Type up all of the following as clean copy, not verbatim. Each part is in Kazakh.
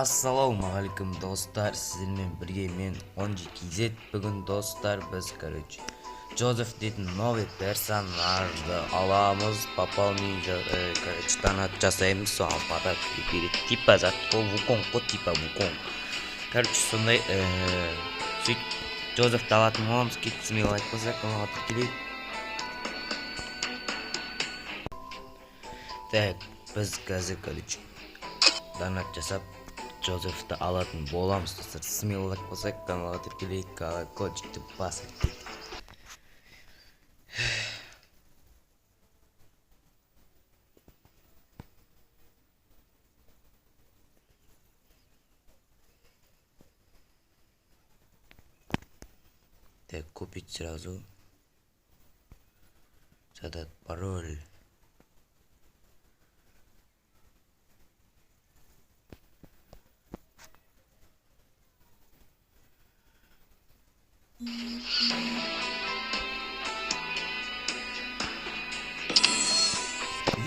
Ассалаумағалейкум достар, сіздермен бірге мен OnjiKZ. Бүгін достар біз Джозеф дейтін новый персонажды аламыз, танат жасаймыз, соған подарок береді. Типа зат ол Вуконг қой, типа Вуконг. Сондай сөйтіп Джозефті алатын боламыз. Кетісімен лайк болса, каналға тіркелейік. Так, біз қазір донат жасап Джозефті алатын боламыз. Достар, смело лайк болса, каналға тіркелейік, колокольчикті басып дейді. Так, купить сразу. Задать пароль.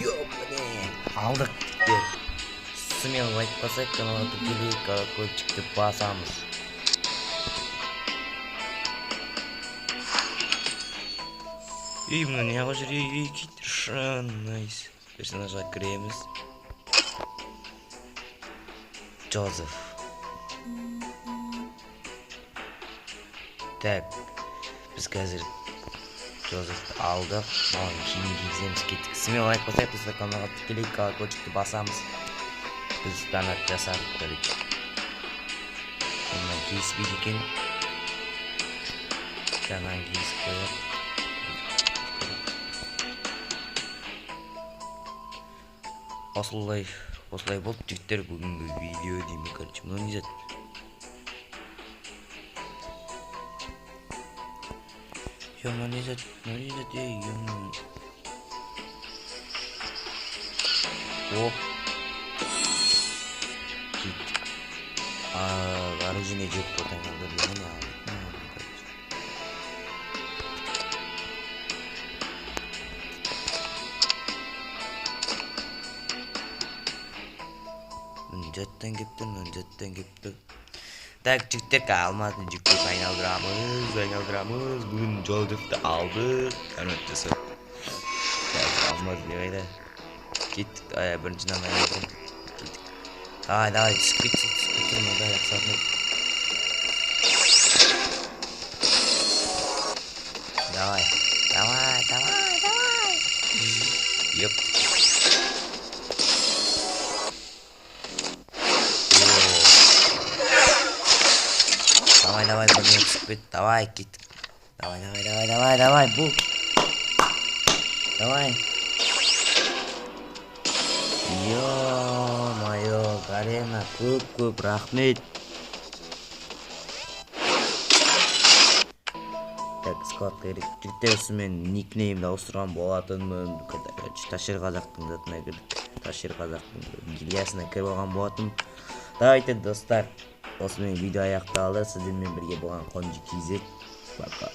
Ёпне, алдық. Смело лайк басайық, каналға тіркелейік, колокольчикті басамыз. Именно не ожри, китршан, найс. Персонажа кремес. Джозеф. Так, біз қазір Джозефті алдық. Оған кейін кеземіз кеттік. Смело лайк басайық, достар, каналға тіркелейік, колокольчикті басамыз. Біз донат жасадық, көрейік. Онdan кеспейді екен. Жаңан кесіп қояқ. Осылай болды жігіттер, бүгінгі видео деймін, короче, мұны не зат. Мына не зат, О! Кеттік. Оружие жеп қотаңыздар деймін, Жаттан кепті. Так, жігіттер алмадың жүктеп айналдырамыз. Бүгін Джозефті алдық. Донат жасап. Так, алмадың не қайда. Кеттік, біріншіден айналдырым. Кеттік. Давай, түсіп тұрмын, жақсатын. Давай. Еп. Давай, блин, спит. Давай, кит. Давай, бу. Давай. Ё-моё, Гарена, көп рахмет. Так, складқа керек. Жігіттер, мен никнеймді ауыстырған болатынмын. Ташир қазақтың затына кірдік. Ташир қазақтың гильясына кіріп алған болатым. Давайте, достар. Осымен видео аяқталды. Сіздермен бірге болған OnjiKZ. Пока.